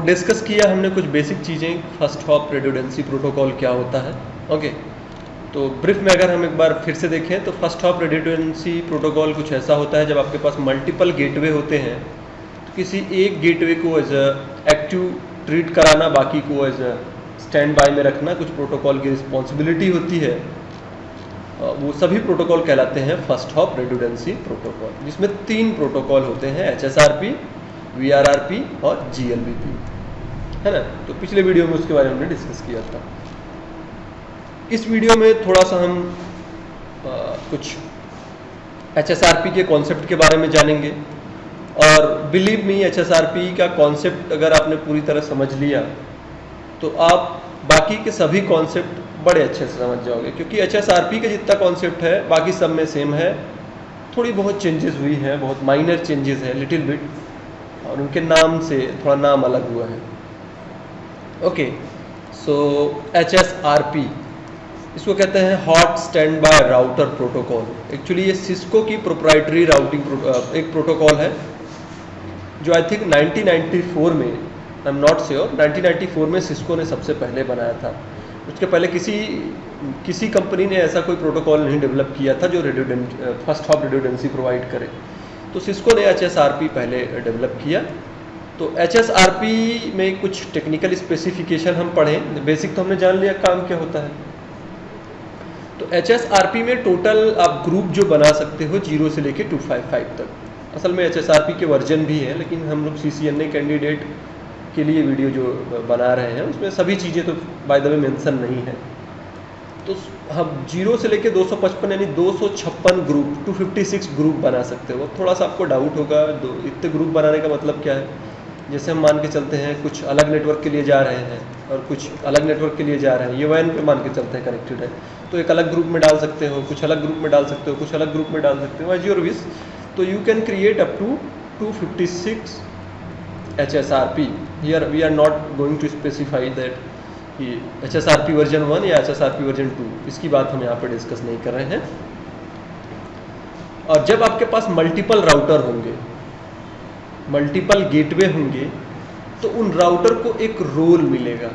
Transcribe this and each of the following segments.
Discuss किया हमने कुछ बेसिक चीज़ें, फर्स्ट हॉप रिडंडेंसी प्रोटोकॉल क्या होता है। ओके, तो ब्रीफ में अगर हम एक बार फिर से देखें तो फर्स्ट हॉप रिडंडेंसी प्रोटोकॉल कुछ ऐसा होता है जब आपके पास मल्टीपल गेटवे होते हैं तो किसी एक गेटवे को एज एक्टिव ट्रीट कराना, बाकी को एज स्टैंड बाय में रखना कुछ प्रोटोकॉल की रिस्पॉन्सिबिलिटी होती है। वो सभी प्रोटोकॉल कहलाते हैं फर्स्ट हॉप रिडंडेंसी प्रोटोकॉल, जिसमें 3 प्रोटोकॉल होते हैं, HSRP, VRRP और GLBP, है ना। तो पिछले वीडियो में उसके बारे में हमने डिस्कस किया था। इस वीडियो में थोड़ा सा हम कुछ HSRP के कॉन्सेप्ट के बारे में जानेंगे और बिलीव मी, HSRP का कॉन्सेप्ट अगर आपने पूरी तरह समझ लिया तो आप बाकी के सभी कॉन्सेप्ट बड़े अच्छे से समझ जाओगे, क्योंकि HSRP का जितना कॉन्सेप्ट है बाकी सब में सेम है। थोड़ी बहुत चेंजेस हुई हैं, बहुत माइनर चेंजेस है, लिटिल बिट, और उनके नाम से थोड़ा नाम अलग हुआ है। ओके, सो HSRP इसको कहते हैं hot stand by router protocol. Actually ये सिस्को की प्रोप्राइटरी राउटिंग एक प्रोटोकॉल है जो आई थिंक 1994 में, आई एम नॉट श्योर, 1994 में सिस्को ने सबसे पहले बनाया था। उसके पहले किसी कंपनी ने ऐसा कोई प्रोटोकॉल नहीं डेवलप किया था जो फर्स्ट हॉप रिडंडेंसी प्रोवाइड करे, तो सिस्को ने HSRP पहले डेवलप किया। तो HSRP में कुछ टेक्निकल स्पेसिफिकेशन हम पढ़ें, बेसिक तो हमने जान लिया काम क्या होता है। तो HSRP में टोटल आप ग्रुप जो बना सकते हो 0 से लेके 255 तक। असल में HSRP के वर्जन भी हैं, लेकिन हम लोग CCNA कैंडिडेट के लिए वीडियो जो बना रहे हैं उसमें सभी चीज़ें तो बाय द वे मेंशन नहीं है। तो हम 0 से लेके 255 यानी 256 ग्रुप, 256 ग्रुप बना सकते हो। थोड़ा सा आपको डाउट होगा इतने ग्रुप बनाने का मतलब क्या है। जैसे हम मान के चलते हैं कुछ अलग नेटवर्क के लिए जा रहे हैं और कुछ अलग नेटवर्क के लिए जा रहे हैं, ये WAN पे मान के चलते हैं कनेक्टेड है, तो एक अलग ग्रुप में डाल सकते हो, कुछ अलग ग्रुप में डाल सकते हो, कुछ अलग ग्रुप में डाल सकते हो, एज योर विश। तो you can create up to 256 HSRP। Here we are not going to specify that कि HSRP वर्जन 1 या HSRP वर्जन 2, इसकी बात हम यहाँ पर डिस्कस नहीं कर रहे हैं। और जब आपके पास मल्टीपल राउटर होंगे, मल्टीपल गेटवे होंगे, तो उन राउटर को एक रोल मिलेगा।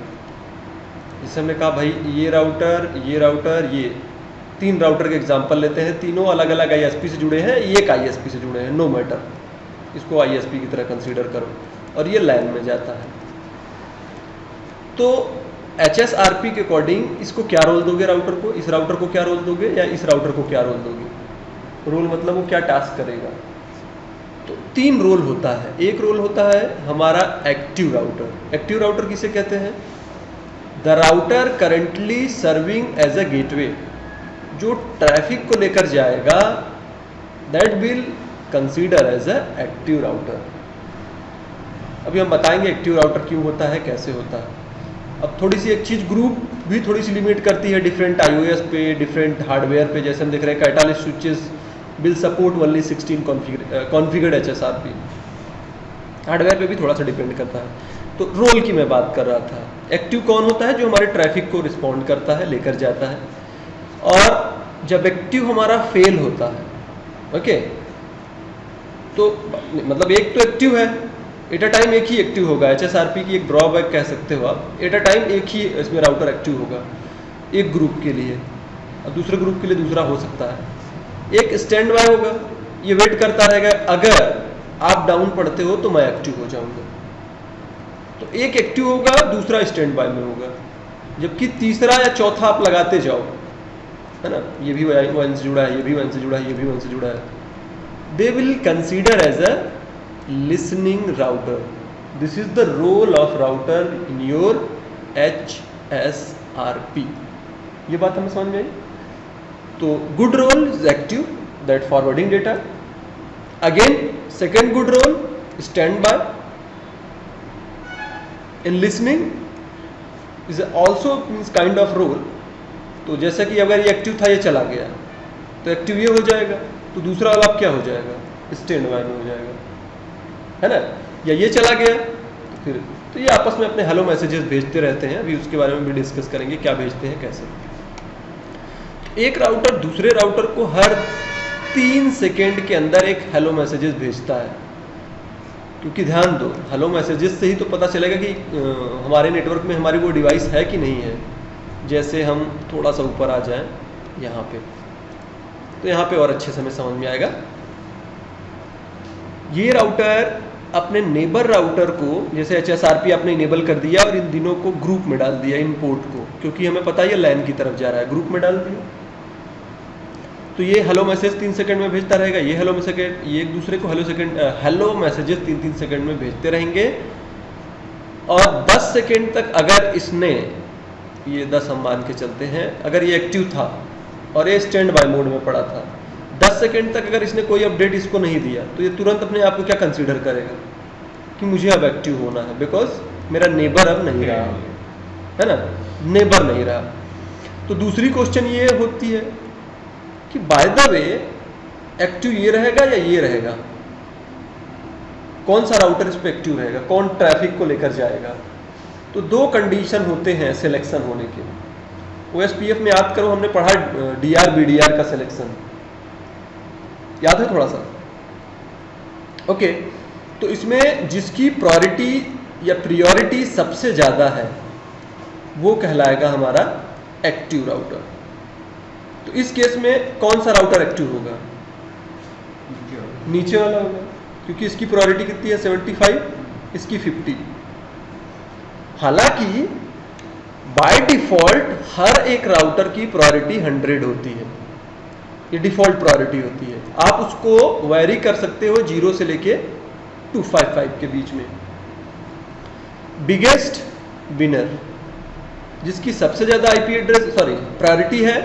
जैसे हमने कहा भाई ये राउटर, ये 3 राउटर के एग्जांपल लेते हैं, तीनों अलग अलग ISP से जुड़े हैं, ये एक ISP से जुड़े हैं, नो मैटर, इसको ISP की तरह कंसीडर करो, और ये LAN में जाता है। तो HSRP के अकॉर्डिंग इसको क्या रोल दोगे राउटर को, इस राउटर को क्या रोल दोगे या इस राउटर को क्या रोल दोगे। रोल मतलब वो क्या टास्क करेगा। तो 3 रोल होता है। एक रोल होता है हमारा एक्टिव राउटर। एक्टिव राउटर किसे कहते हैं? The router currently serving as a gateway, जो ट्रैफिक को लेकर जाएगा, that will consider as a active router. अभी हम बताएंगे एक्टिव राउटर क्यों होता है, कैसे होता है। अब थोड़ी सी एक चीज़ ग्रुप भी थोड़ी सी लिमिट करती है डिफरेंट iOS पे, डिफरेंट हार्डवेयर पे। जैसे हम देख रहे हैं catalyst switches will support only 16 configured HSRP। Hardware पे भी थोड़ा सा डिपेंड करता है। तो रोल की मैं बात कर रहा था। एक्टिव कौन होता है? जो हमारे ट्रैफिक को रिस्पॉन्ड करता है, लेकर जाता है। और जब एक्टिव हमारा फेल होता है, ओके, तो मतलब एक तो एक्टिव है, एट अ टाइम एक ही एक्टिव होगा। HSRP की एक ड्रॉबैक कह सकते हो आप, एट अ टाइम एक ही इसमें राउटर एक्टिव होगा एक ग्रुप के लिए, और दूसरे ग्रुप के लिए दूसरा हो सकता है। एक स्टैंड बाय होगा, ये वेट करता रहेगा, अगर आप डाउन पड़ते हो तो मैं एक्टिव हो जाऊंगा। तो एक एक्टिव होगा, दूसरा स्टैंड बाय में होगा, जबकि तीसरा या चौथा आप लगाते जाओ, है ना। ये भी WAN से जुड़ा है, ये भी WAN से जुड़ा है, ये भी WAN से जुड़ा है। They will consider as a listening router. This is the role of router in your HSRP. ये बात हमें समझ में आई। तो good role is active, that forwarding data. Again, second good role, standby. In listening is also means kind of role. तो जैसा कि अगर ये एक्टिव था, ये चला गया, तो एक्टिव ये हो जाएगा, तो दूसरा वाला अब क्या हो जाएगा? स्टैंड बाय में हो जाएगा, है ना। या ये चला गया तो फिर तो ये आपस में अपने हेलो मैसेजेस भेजते रहते हैं। अभी उसके बारे में भी डिस्कस करेंगे, क्या भेजते हैं, कैसे। एक राउटर दूसरे राउटर को हर 3 सेकेंड के अंदर एक हेलो मैसेजेस भेजता है। क्योंकि ध्यान दो, हेलो मैसेजेस से ही तो पता चलेगा कि हमारे नेटवर्क में हमारी वो डिवाइस है कि नहीं है। जैसे हम थोड़ा सा ऊपर आ जाएं यहाँ पे, तो यहाँ पे और अच्छे से हमें समझ में आएगा। ये राउटर अपने नेबर राउटर को, जैसे HSRP आपने इनेबल कर दिया और इन दिनों को ग्रुप में डाल दिया, इन पोर्ट को, क्योंकि हमें पता है ये लैन की तरफ जा रहा है, ग्रुप में डाल दिया। तो ये हेलो मैसेज 3 सेकंड में भेजता रहेगा, ये हेलो मैसेज, ये एक दूसरे को हेलो मैसेजेस 3-3 सेकंड में भेजते रहेंगे। और 10 सेकंड तक अगर इसने, ये 10 हम मान के चलते हैं, अगर ये एक्टिव था और ये स्टैंड बाय मोड में पड़ा था, 10 सेकंड तक अगर इसने कोई अपडेट इसको नहीं दिया, तो ये तुरंत अपने आप को क्या कंसीडर करेगा कि मुझे अब एक्टिव होना है, बिकॉज मेरा नेबर अब नहीं रहा है ना, नेबर नहीं रहा। तो दूसरी क्वेश्चन ये होती है कि बाय द वे एक्टिव ये रहेगा या ये रहेगा, कौन सा राउटर इस पे एक्टिव रहेगा, कौन ट्रैफिक को लेकर जाएगा। तो 2 कंडीशन होते हैं सिलेक्शन होने के। OSPF में याद करो, हमने पढ़ा DR BDR का सिलेक्शन, याद है थोड़ा सा? ओके, तो इसमें जिसकी प्रायोरिटी या प्रियोरिटी सबसे ज्यादा है वो कहलाएगा हमारा एक्टिव राउटर। तो इस केस में कौन सा राउटर एक्टिव होगा? नीचे वाला होगा, क्योंकि इसकी प्रायोरिटी कितनी है 75, इसकी 50। हालांकि बाय डिफॉल्ट हर एक राउटर की प्रायोरिटी 100 होती है, ये डिफॉल्ट प्रायोरिटी होती है। आप उसको वैरी कर सकते हो 0 से लेके 255 के बीच में। बिगेस्ट विनर, जिसकी सबसे ज्यादा IP एड्रेस प्रायोरिटी है,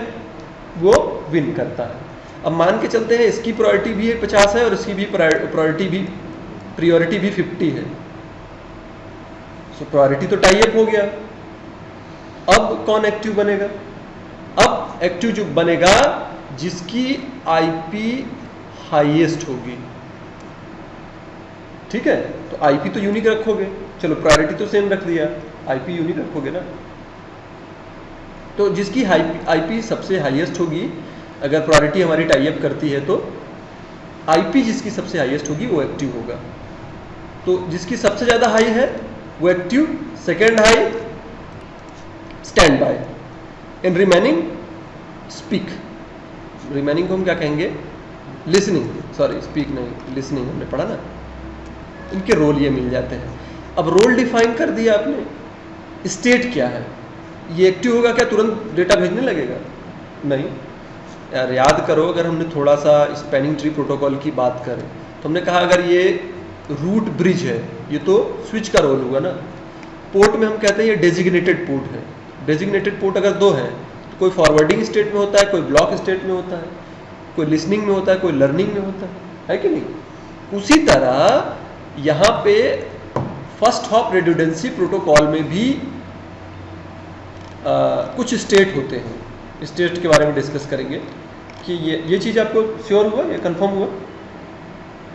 वो विन करता है। अब मान के चलते हैं इसकी प्रायोरिटी भी 50 है और इसकी भी प्रायोरिटी भी 50 है। सो प्रायोरिटी तो टाई अप हो गया। अब कौन एक्टिव बनेगा? अब एक्टिव जो बनेगा जिसकी IP हाईएस्ट होगी, ठीक है? तो IP तो यूनिक रखोगे, चलो प्रायोरिटी तो सेम रख दिया, IP यूनिक रखोगे ना। तो जिसकी IP सबसे हाईएस्ट होगी, अगर प्रायोरिटी हमारी टाई अप करती है तो IP जिसकी सबसे हाईएस्ट होगी वो एक्टिव होगा। तो जिसकी सबसे ज्यादा हाई है वो active, second high stand by, in remaining speak. Remaining को हम क्या कहेंगे? लिसनिंग, स्पीक नहीं, लिसनिंग हमने पढ़ा ना। इनके रोल ये मिल जाते हैं। अब रोल डिफाइन कर दिया आपने। स्टेट क्या है? ये एक्टिव होगा क्या तुरंत डेटा भेजने लगेगा? नहीं यार, याद करो, अगर हमने थोड़ा सा स्पैनिंग ट्री प्रोटोकॉल की बात करें तो हमने कहा अगर ये रूट ब्रिज है, ये तो स्विच का रोल हुआ ना। पोर्ट में हम कहते हैं ये डेजिग्नेटेड पोर्ट है। डेजिग्नेटेड पोर्ट अगर 2 है तो कोई फॉरवर्डिंग स्टेट में होता है, कोई ब्लॉक स्टेट में होता है, कोई लिसनिंग में होता है, कोई लर्निंग में होता है कि नहीं? उसी तरह यहाँ पे फर्स्ट हॉप रिडंडेंसी प्रोटोकॉल में भी कुछ स्टेट होते हैं। स्टेट के बारे में डिस्कस करेंगे कि ये चीज़ आपको श्योर हुआ, ये कंफर्म हुआ?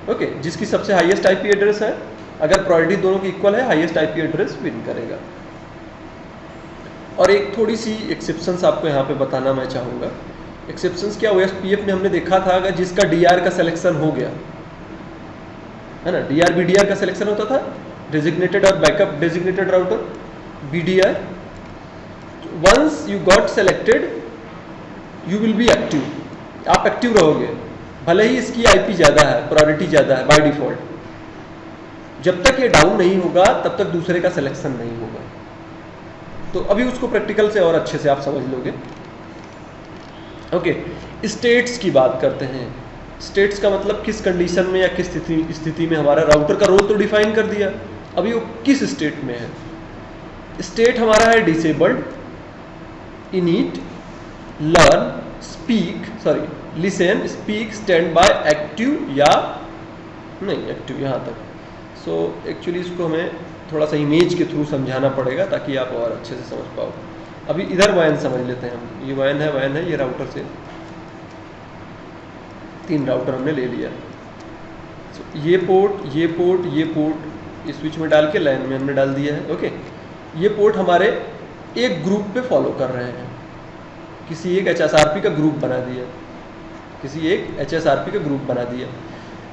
ओके, जिसकी सबसे हाईएस्ट IP एड्रेस है, अगर प्रायोरिटी दोनों की इक्वल है, हाईएस्ट IP एड्रेस विन करेगा। और एक थोड़ी सी एक्सेप्शंस आपको यहाँ पे बताना मैं चाहूँगा। एक्सेप्शंस क्या? OSPF में हमने देखा था अगर जिसका DR का सिलेक्शन हो गया है ना, DR BDR का सिलेक्शन होता था, डेजिग्नेटेड और backup designated router BDR। Once you got selected you will be active, आप एक्टिव रहोगे भले ही इसकी IP ज़्यादा है, प्रायोरिटी ज़्यादा है बाय डिफॉल्ट। जब तक ये डाउन नहीं होगा तब तक दूसरे का सिलेक्शन नहीं होगा। तो अभी उसको प्रैक्टिकल से और अच्छे से आप समझ लोगे। ओके, स्टेट्स की बात करते हैं। स्टेट्स का मतलब किस कंडीशन में या किस स्थिति में हमारा राउटर का रोल तो डिफाइन कर दिया, अभी वो किस स्टेट में है। स्टेट हमारा है disabled, init, learn, listen, speak, stand bye, active या नहीं एक्टिव, यहाँ तक। सो एक्चुअली इसको हमें थोड़ा सा इमेज के थ्रू समझाना पड़ेगा ताकि आप और अच्छे से समझ पाओ। अभी इधर वैन समझ लेते हैं हम। ये वैन है, ये राउटर से 3 राउटर हमने ले लिया। ये पोर्ट इस स्विच में डाल के लाइन में हमने डाल दिया है। ओके, ये पोर्ट हमारे एक ग्रुप पे फॉलो कर रहे हैं, किसी एक HSRP का ग्रुप बना दिया,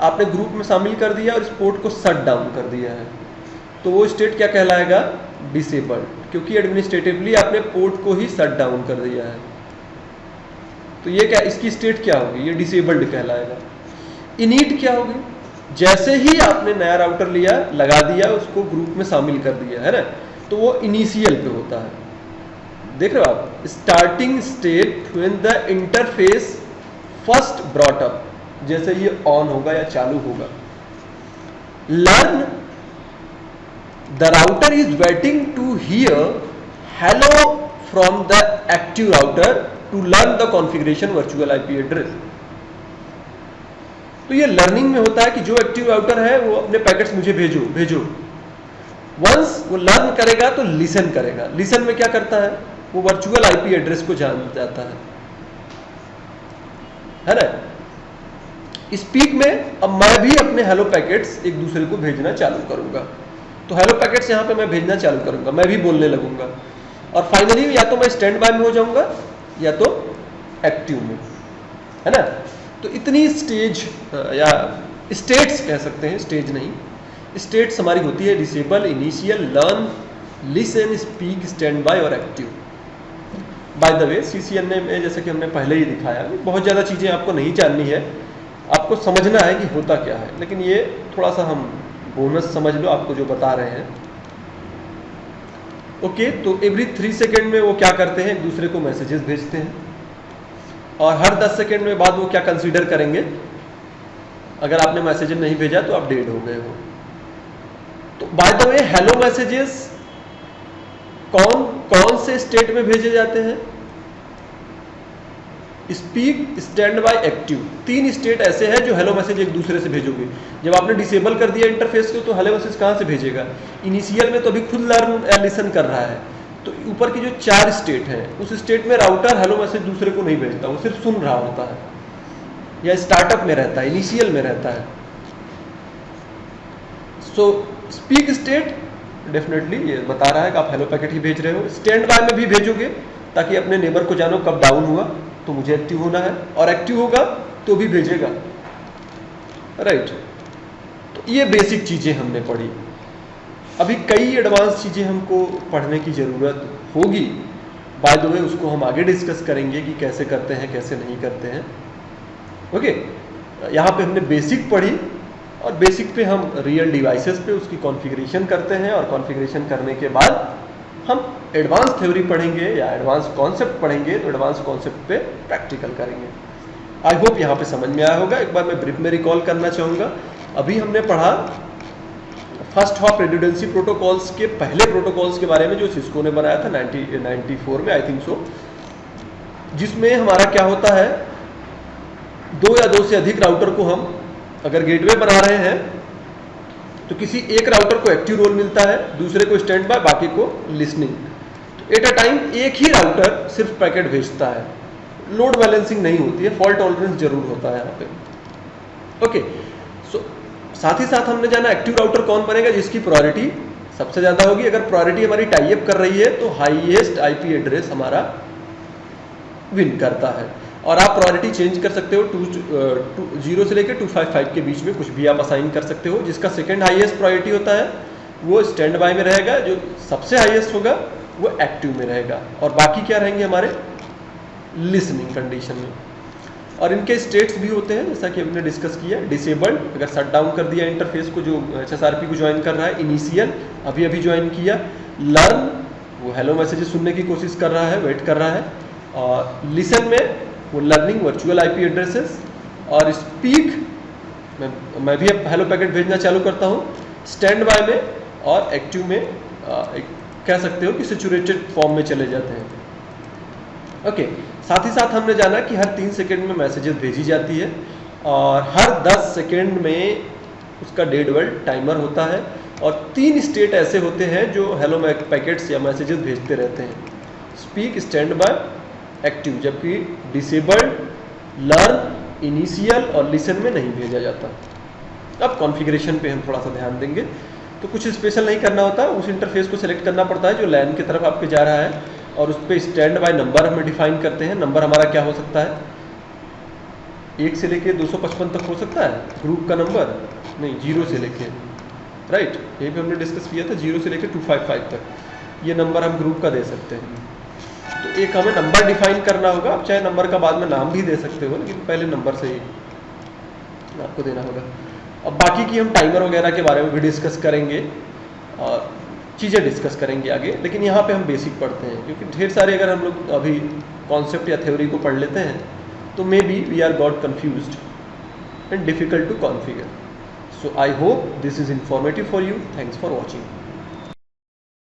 आपने ग्रुप में शामिल कर दिया और इस पोर्ट को शट डाउन कर दिया है, तो वो स्टेट क्या कहलाएगा? डिसेबल्ड, क्योंकि एडमिनिस्ट्रेटिवली आपने पोर्ट को ही शट डाउन कर दिया है। तो ये क्या, इसकी स्टेट क्या होगी? ये डिसेबल्ड कहलाएगा। इनिट क्या होगी? जैसे ही आपने नया राउटर लिया, लगा दिया, उसको ग्रुप में शामिल कर दिया है ना, तो वो इनिशियल पे होता है। देख रहे हो आप, starting state when the interface first brought up, जैसे ये ऑन होगा या चालू होगा। Learn, the router is waiting to hear hello from the active router to learn the configuration virtual IP address. तो ये लर्निंग में होता है कि जो एक्टिव राउटर है वो अपने पैकेट्स मुझे भेजो। वंस वो लर्न करेगा तो लिसन करेगा। लिसन में क्या करता है? वो वर्चुअल आईपी एड्रेस को जान जाता है ना। स्पीक में अब मैं भी अपने हेलो पैकेट्स एक दूसरे को भेजना चालू करूंगा, तो हेलो पैकेट्स यहां पे मैं भेजना चालू करूंगा, मैं भी बोलने लगूंगा, और फाइनली या तो मैं स्टैंड बाय में हो जाऊंगा या तो एक्टिव में, है ना। तो इतनी स्टेज या स्टेट्स कह सकते हैं, स्टेज नहीं, स्टेट्स हमारी होती है disable, initial, learn, listen, speak, stand by और active. By the way CCNA में जैसे कि हमने पहले ही दिखाया, बहुत ज़्यादा चीज़ें आपको नहीं जाननी है, आपको समझना है कि होता क्या है, लेकिन ये थोड़ा सा हम बोनस समझ लो आपको जो बता रहे हैं। ओके, तो एवरी 3 सेकेंड में वो क्या करते हैं? एक दूसरे को मैसेजेस भेजते हैं, और हर 10 सेकेंड में बाद वो क्या कंसीडर करेंगे? अगर आपने मैसेज नहीं भेजा तो आप डेड हो गए हो। तो bye the way hello messages कौन से स्टेट में भेजे जाते हैं? Speak, stand bye, active, 3 state ऐसे हैं जो हेलो मैसेज एक दूसरे से भेजोगे। जब आपने डिसेबल कर दिया इंटरफेस को, तो हेलो मैसेज कहां से भेजेगा? इनिशियल में तो अभी खुद लर्न या लिसन कर रहा है, तो ऊपर की जो 4 स्टेट हैं, उस स्टेट में राउटर हेलो मैसेज दूसरे को नहीं भेजता, वो सिर्फ सुन रहा होता है या स्टार्टअप में रहता है, इनिशियल में रहता है। सो स्पीक स्टेट डेफिनेटली ये बता रहा है कि आप हेलो पैकेट ही भेज रहे हो। स्टैंड बाय में भी भेजोगे ताकि अपने नेबर को जानो कब डाउन हुआ तो मुझे एक्टिव होना है, और एक्टिव होगा तो भी भेजेगा, राइट। तो ये बेसिक चीजें हमने पढ़ी। अभी कई एडवांस चीजें हमको पढ़ने की जरूरत होगी, बाय द वे उसको हम आगे डिस्कस करेंगे कि कैसे करते हैं कैसे नहीं करते हैं। ओके, यहाँ पे हमने बेसिक पढ़ी, और बेसिक पे हम रियल डिवाइसेस पे उसकी कॉन्फ़िगरेशन करते हैं, और कॉन्फ़िगरेशन करने के बाद हम एडवांस थ्योरी पढ़ेंगे या एडवांस कॉन्सेप्ट पढ़ेंगे, तो एडवांस कॉन्सेप्ट पे प्रैक्टिकल करेंगे। आई होप यहाँ पे समझ में आया होगा। एक बार मैं ब्रीफ में रिकॉल करना चाहूँगा। अभी हमने पढ़ा फर्स्ट हॉप रिडंडेंसी प्रोटोकॉल्स के पहले प्रोटोकॉल्स के बारे में जो सिस्को ने बनाया था 1994 में, आई थिंक सो, जिसमें हमारा क्या होता है, 2 या 2 से अधिक राउटर को हम अगर गेटवे बना रहे हैं तो किसी एक राउटर को एक्टिव रोल मिलता है, दूसरे को स्टैंड बाय, बाकी को लिसनिंग। तो एट अ टाइम एक ही राउटर सिर्फ पैकेट भेजता है, लोड बैलेंसिंग नहीं होती है, फॉल्ट टॉलरेंस जरूर होता है यहाँ पे। ओके, सो साथ ही साथ हमने जाना एक्टिव राउटर कौन बनेगा, जिसकी प्रायोरिटी सबसे ज्यादा होगी। अगर प्रायोरिटी हमारी टाई अप कर रही है तो हाईएस्ट आईपी एड्रेस हमारा विन करता है, और आप प्रायोरिटी चेंज कर सकते हो 0 से लेकर 255 के बीच में कुछ भी आप असाइन कर सकते हो। जिसका सेकंड हाईएस्ट प्रायोरिटी होता है वो स्टैंड बाय में रहेगा, जो सबसे हाईएस्ट होगा वो एक्टिव में रहेगा, और बाकी क्या रहेंगे हमारे लिसनिंग कंडीशन में। और इनके स्टेट्स भी होते हैं जैसा कि हमने डिस्कस किया। डिसेबल्ड, अगर शट डाउन कर दिया इंटरफेस को जो HSRP को ज्वाइन कर रहा है। इनिशियल, अभी अभी ज्वाइन किया। लर्न, वो हेलो मैसेजेस सुनने की कोशिश कर रहा है, वेट कर रहा है। और लिसन में वो लर्निंग वर्चुअल आईपी एड्रेसेस। और स्पीक, मैं भी अब हेलो पैकेट भेजना चालू करता हूँ। स्टैंड बाय में और एक्टिव में कह सकते हो कि सैचुरेटेड फॉर्म में चले जाते हैं। ओके, साथ ही साथ हमने जाना कि हर 3 सेकेंड में मैसेजेस भेजी जाती है, और हर 10 सेकेंड में उसका डेड वर्ल्ड टाइमर होता है। और 3 स्टेट ऐसे होते हैं जो हेलो पैकेट्स या मैसेजेस भेजते रहते हैं, स्पीक, स्टैंड बाय, एक्टिव। जबकि डिसेबल्ड, लर्न, इनिशियल और लिसन में नहीं भेजा जाता। अब कॉन्फ़िगरेशन पे हम थोड़ा सा ध्यान देंगे। तो कुछ स्पेशल नहीं करना होता, उस इंटरफेस को सिलेक्ट करना पड़ता है जो लैन की तरफ आपके जा रहा है, और उस पर स्टैंड बाय नंबर हमें डिफाइन करते हैं। नंबर हमारा क्या हो सकता है, 1 से लेके 255 तक हो सकता है ग्रुप का नंबर, नहीं 0 से लेके, राइट, यही पे हमने डिस्कस किया था 0 से लेके 255 तक ये नंबर हम ग्रुप का दे सकते हैं। तो एक हमें नंबर डिफाइन करना होगा, आप चाहे नंबर का बाद में नाम भी दे सकते हो, लेकिन पहले नंबर से ही आपको देना होगा। अब बाकी की हम टाइमर वगैरह के बारे में भी डिस्कस करेंगे और चीज़ें डिस्कस करेंगे आगे, लेकिन यहाँ पे हम बेसिक पढ़ते हैं क्योंकि ढेर सारे अगर हम लोग अभी कॉन्सेप्ट या थ्योरी को पढ़ लेते हैं तो maybe we are got confused and difficult to configure. So I hope this is informative for you. Thanks for watching.